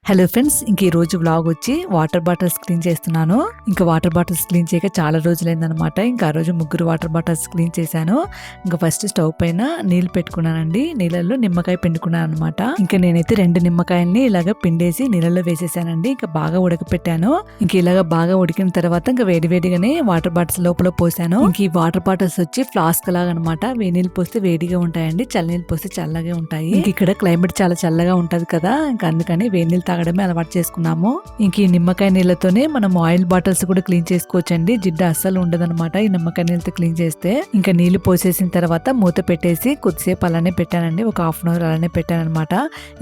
Hello friends, ఇంక ఈ రోజు వ్లాగ్ వచ్చి వాటర్ బాటిల్స్ క్లీన్ చేస్తున్నాను. ఇంకా వాటర్ బాటిల్స్ క్లీన్ చేయక చాలా రోజులైందనమాట. ఇంకా ఆ రోజు 3 వాటర్ బాటిల్స్ క్లీన్ చేశాను. ఇంకా ఫస్ట్ స్టవ్ పైన నీళ్ళు పెట్టుకున్నానండి. నీళ్ళల్లో నిమ్మకాయ పిండుకున్నాను అనమాట. ఇంకా నేనైతే 2 నిమ్మకాయల్ని ఇలాగ పిండేసి నీళ్ళల్లో వేసేసానండి. ఇంకా బాగా ఉడకపెట్టాను. ఇంక ఇలాగ బాగా ఉడికిన తర్వాత ఇంకా వేడివేడిగానే వాటర్ బాటిల్స్ లోపల పోసాను. ఇంక ఈ వాటర్ బాటిల్స్ వచ్చి ఫ్లాస్క్ లాగా అనమాట. వేడి నీళ్ళు పోస్తే వేడిగా ఉంటాయండి, చల్లనీళ్ళు పోస్తే చల్లగా ఉంటాయి. ఇంక ఇక్కడ క్లైమేట్ చాలా చల్లగా ఉంటది కదా, ఇంకా అందుకని వేడి నీళ్ళు తాగడమే అలవాటు చేసుకున్నాము. ఇంక ఈ నిమ్మకాయ నీళ్ళతోనే మనం ఆయిల్ బాటిల్స్ కూడా క్లీన్ చేసుకోవచ్చండి. జిడ్డు అస్సలు ఉండదన్నమాట ఈ నిమ్మకాయ నీళ్ళతో క్లీన్ చేస్తే. ఇంకా నీళ్లు పోసేసిన తర్వాత మూత పెట్టేసి కొద్దిసేపు అలానే పెట్టానండి. ఒక హాఫ్ అన్ అవర్ అలానే పెట్టాను అనమాట.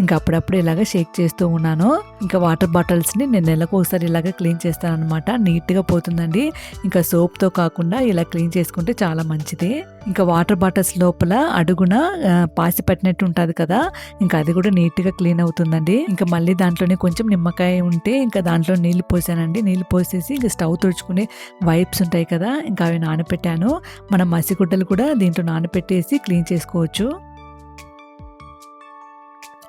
ఇంకా అప్పుడప్పుడు ఇలాగ షేక్ చేస్తూ ఉన్నాను. ఇంకా వాటర్ బాటిల్స్ ని నేను నెలకు ఒకసారి ఇలాగ క్లీన్ చేస్తాను అనమాట. నీట్ గా పోతుందండి. ఇంకా సోప్ తో కాకుండా ఇలా క్లీన్ చేసుకుంటే చాలా మంచిది. ఇంకా వాటర్ బాటిల్స్ లోపల అడుగున పాసి పట్టినట్టు ఉంటది కదా, ఇంకా అది కూడా నీట్ గా క్లీన్ అవుతుందండి. ఇంకా మళ్ళీ దాంట్లోనే కొంచెం నిమ్మకాయ ఉంటే ఇంకా దాంట్లో నీళ్లు పోసానండి. నీళ్లు పోసేసి ఇంకా స్టవ్ తుడుచుకునే వైప్స్ ఉంటాయి కదా, ఇంకా అవి నానబెట్టాను. మనం మసిగుడ్డలు కూడా దీంట్లో నానబెట్టేసి క్లీన్ చేసుకోవచ్చు.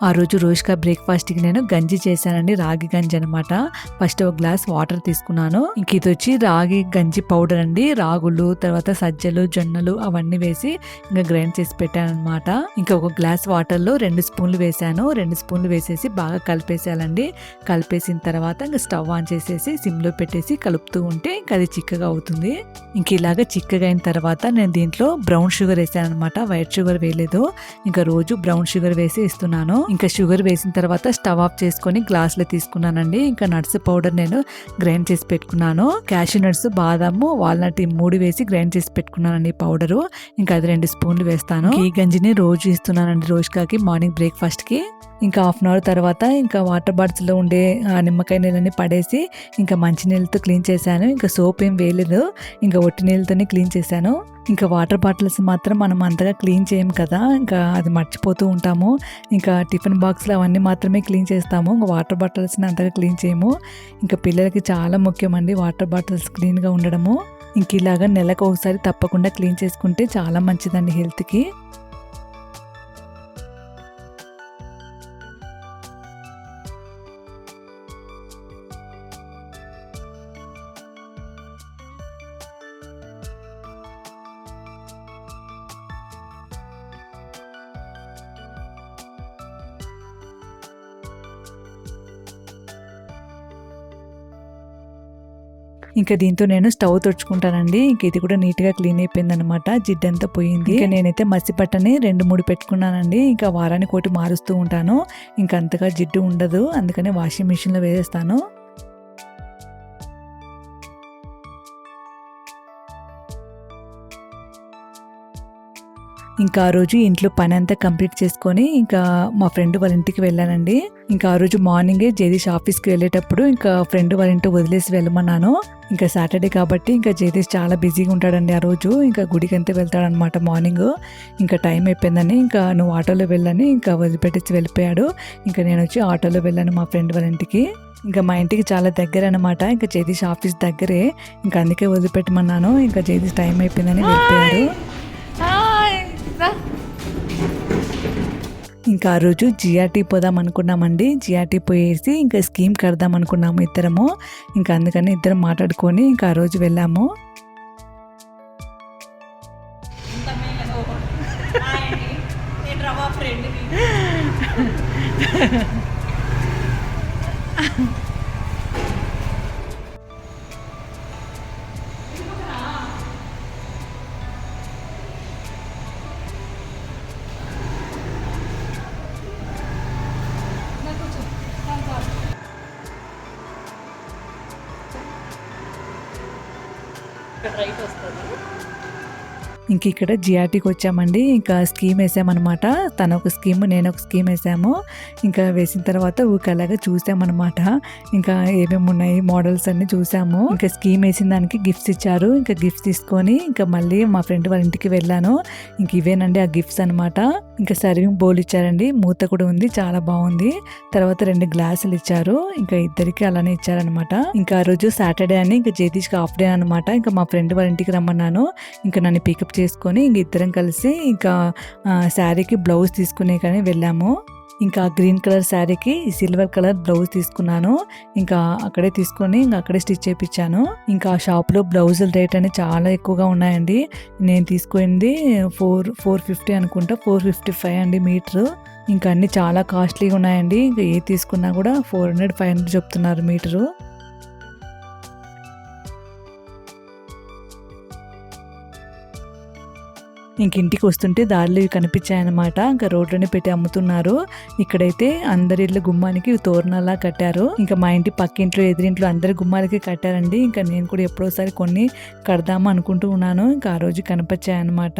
ఆ రోజు రోష్కా బ్రేక్ఫాస్ట్కి నేను గంజి చేశానండి. రాగి గంజి అనమాట. ఫస్ట్ ఒక గ్లాస్ వాటర్ తీసుకున్నాను. ఇంక ఇది వచ్చి రాగి గంజి పౌడర్ అండి. రాగులు, తర్వాత సజ్జలు, జొన్నలు అవన్నీ వేసి ఇంకా గ్రైండ్ చేసి పెట్టాను అనమాట. ఇంకా ఒక గ్లాస్ వాటర్లో 2 స్పూన్లు వేసాను. 2 స్పూన్లు వేసేసి బాగా కలిపేసేయాలండి. కలిపేసిన తర్వాత ఇంకా స్టవ్ ఆన్ చేసేసి సిమ్లో పెట్టేసి కలుపుతూ ఉంటే ఇంకా అది చిక్కగా అవుతుంది. ఇంక ఇలాగ చిక్కగా అయిన తర్వాత నేను దీంట్లో బ్రౌన్ షుగర్ వేసాను అనమాట. వైట్ షుగర్ వేయలేదు. ఇంకా రోజు బ్రౌన్ షుగర్ వేసి ఇస్తున్నాను. ఇంకా షుగర్ వేసిన తర్వాత స్టవ్ ఆఫ్ చేసుకొని గ్లాసులో తీసుకున్నానండి. ఇంకా నట్స్ పౌడర్ నేను గ్రైండ్ చేసి పెట్టుకున్నాను. క్యాషూ నట్స్, బాదాము, వాల్నట్ 3 వేసి గ్రైండ్ చేసి పెట్టుకున్నానండి పౌడరు. ఇంకా అది 2 స్పూన్లు వేస్తాను. ఈ గంజిని రోజు ఇస్తున్నానండి రోష్కాకి మార్నింగ్ బ్రేక్ఫాస్ట్ కి. ఇంకా హాఫ్ అన్ అవర్ తర్వాత ఇంకా వాటర్ బాటిల్స్ లో ఉండే నిమ్మకాయ నీళ్ళని పడేసి ఇంకా మంచి నీళ్ళతో క్లీన్ చేశాను. ఇంకా సోప్ ఏం వేయలేదు, ఇంకా ఒట్టి నీళ్ళతోనే క్లీన్ చేశాను. ఇంకా వాటర్ బాటిల్స్ మాత్రం మనం అంతగా క్లీన్ చేయం కదా, ఇంకా అది మర్చిపోతూ ఉంటాము. ఇంకా టిఫిన్ బాక్స్లు అవన్నీ మాత్రమే క్లీన్ చేస్తాము. ఇంకా వాటర్ బాటిల్స్ని అంతగా క్లీన్ చేయము. ఇంకా పిల్లలకి చాలా ముఖ్యమండి వాటర్ బాటిల్స్ క్లీన్గా ఉండడము. ఇంక ఇలాగా నెలకు ఒకసారి తప్పకుండా క్లీన్ చేసుకుంటే చాలా మంచిదండి హెల్త్కి. ఇంకా దీంతో నేను స్టవ్ తుడుచుకుంటానండి. ఇంక ఇది కూడా నీట్ గా క్లీన్ అయిపోయింది అనమాట. జిడ్డంతా పోయింది. ఇంకా నేనైతే మసిపట్టని 2-3 పెట్టుకున్నానండి. ఇంకా వారానికి ఒకటి మారుస్తూ ఉంటాను. ఇంకా అంతగా జిడ్డు ఉండదు, అందుకని వాషింగ్ మిషన్ లో వేసేస్తాను. ఇంకా ఆ రోజు ఇంట్లో పని అంతా కంప్లీట్ చేసుకొని ఇంకా మా ఫ్రెండ్ వాళ్ళ ఇంటికి వెళ్ళానండి. ఇంకా ఆ రోజు మార్నింగే జగదీష్ ఆఫీస్కి వెళ్ళేటప్పుడు ఇంకా ఫ్రెండ్ వాళ్ళ ఇంటికి వదిలేసి వెళ్ళమన్నాను. ఇంకా సాటర్డే కాబట్టి ఇంకా జగదీష్ చాలా బిజీగా ఉంటాడండి ఆ రోజు. ఇంకా గుడికి అంతా వెళ్తాడనమాట మార్నింగ్. ఇంకా టైం అయిపోయిందని ఇంకా నువ్వు ఆటోలో వెళ్ళని ఇంకా వదిలిపెట్టేసి వెళ్ళిపోయాడు. ఇంకా నేను వచ్చి ఆటోలో వెళ్ళాను మా ఫ్రెండ్ వాళ్ళ ఇంటికి. ఇంకా మా ఇంటికి చాలా దగ్గర అనమాట. ఇంకా జగదీష్ ఆఫీస్ దగ్గరే, ఇంకా అందుకే వదిలిపెట్టమన్నాను. ఇంకా జగదీష్ టైం అయిపోయిందని వెళ్ళిపోయాడు. ఇంకా ఆ రోజు జిఆర్టీ పోదాం అనుకున్నామండి. జిఆర్టీ పోయేసి ఇంకా స్కీమ్ కడదాం అనుకున్నాము ఇద్దరము. ఇంకా అందుకని ఇద్దరం మాట్లాడుకొని ఇంకా ఆ రోజు వెళ్ళాము. రైట్ వస్తుంది. ఇంక ఇక్కడ జిఆర్టీకి వచ్చామండి. ఇంకా స్కీమ్ వేసామన్నమాట. తను ఒక స్కీమ్, నేను ఒక స్కీమ్ వేసాము. ఇంకా వేసిన తర్వాత ఊకలాగా చూసామన్నమాట. ఇంకా ఏమేమి ఉన్నాయి మోడల్స్ అన్ని చూసాము. ఇంకా స్కీమ్ వేసిన దానికి గిఫ్ట్స్ ఇచ్చారు. ఇంకా గిఫ్ట్స్ తీసుకొని ఇంకా మళ్ళీ మా ఫ్రెండ్ వాళ్ళ ఇంటికి వెళ్ళాను. ఇంక ఇవేనండి ఆ గిఫ్ట్స్ అనమాట. ఇంకా సర్వింగ్ బౌల్ ఇచ్చారండి, మూత కూడా ఉంది, చాలా బాగుంది. తర్వాత 2 గ్లాసులు ఇచ్చారు. ఇంకా ఇద్దరికి అలానే ఇచ్చారనమాట. ఇంకా ఆ రోజు సాటర్డే అని ఇంకా జగదీష్కి హాఫ్ డే అనమాట. ఇంకా మా ఫ్రెండ్ వాళ్ళ ఇంటికి రమ్మన్నాను. ఇంకా నన్ను పికప్ చేసుకొని ఇంక ఇద్దరం కలిసి ఇంకా శారీకి బ్లౌజ్ తీసుకునే కానీ వెళ్ళాము. ఇంకా గ్రీన్ కలర్ శారీకి సిల్వర్ కలర్ బ్లౌజ్ తీసుకున్నాను. ఇంకా అక్కడే తీసుకొని ఇంకా అక్కడే స్టిచ్ చేయించాను. ఇంకా ఆ షాప్లో బ్లౌజుల రేట్ అనేది చాలా ఎక్కువగా ఉన్నాయండి. నేను తీసుకుంది 450 అనుకుంటా, 455 అండి మీటరు. ఇంకా అన్ని చాలా కాస్ట్లీగా ఉన్నాయండి. ఇంకా ఏ తీసుకున్నా కూడా 400-500 చెప్తున్నారు మీటరు. ఇంక ఇంటికి వస్తుంటే దారిలో ఇవి కనిపించాయన్నమాట. ఇంకా రోడ్లోనే పెట్టి అమ్ముతున్నారు. ఇక్కడైతే అందరి ఇళ్ళ గుమ్మానికి తోరణాలా కట్టారు. ఇంకా మా ఇంటి పక్కింట్లో ఎదురింట్లో అందరి గుమ్మాలకి కట్టారండి. ఇంకా నేను కూడా ఎప్పుడోసారి కొన్ని కడదామా అనుకుంటూ ఉన్నాను. ఇంకా ఆ రోజు కనిపించాయన్నమాట.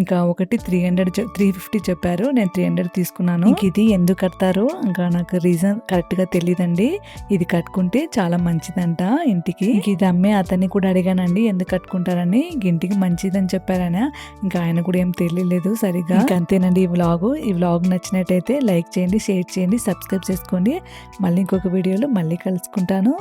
ఇంకా ఒకటి 350 చెప్పారు. నేను 300 తీసుకున్నాను. ఇంక ఇది ఎందుకు కడతారు ఇంకా నాకు రీజన్ కరెక్ట్ గా తెలియదండి. ఇది కట్టుకుంటే చాలా మంచిదంట ఇంటికి. ఇంక ఇది అమ్మే అతన్ని కూడా అడిగానండి ఎందుకు కట్టుకుంటారని. ఇంటికి మంచిదని చెప్పారని. ఇంకా ఆయన కూడా ఏం తెలియలేదు సరిగా. ఇంకా అంతేనండి ఈ వ్లాగ్ నచ్చినట్టయితే లైక్ చేయండి, షేర్ చేయండి, సబ్స్క్రైబ్ చేసుకోండి. మళ్ళీ ఇంకొక వీడియోలో మళ్ళీ కలుసుకుంటాను.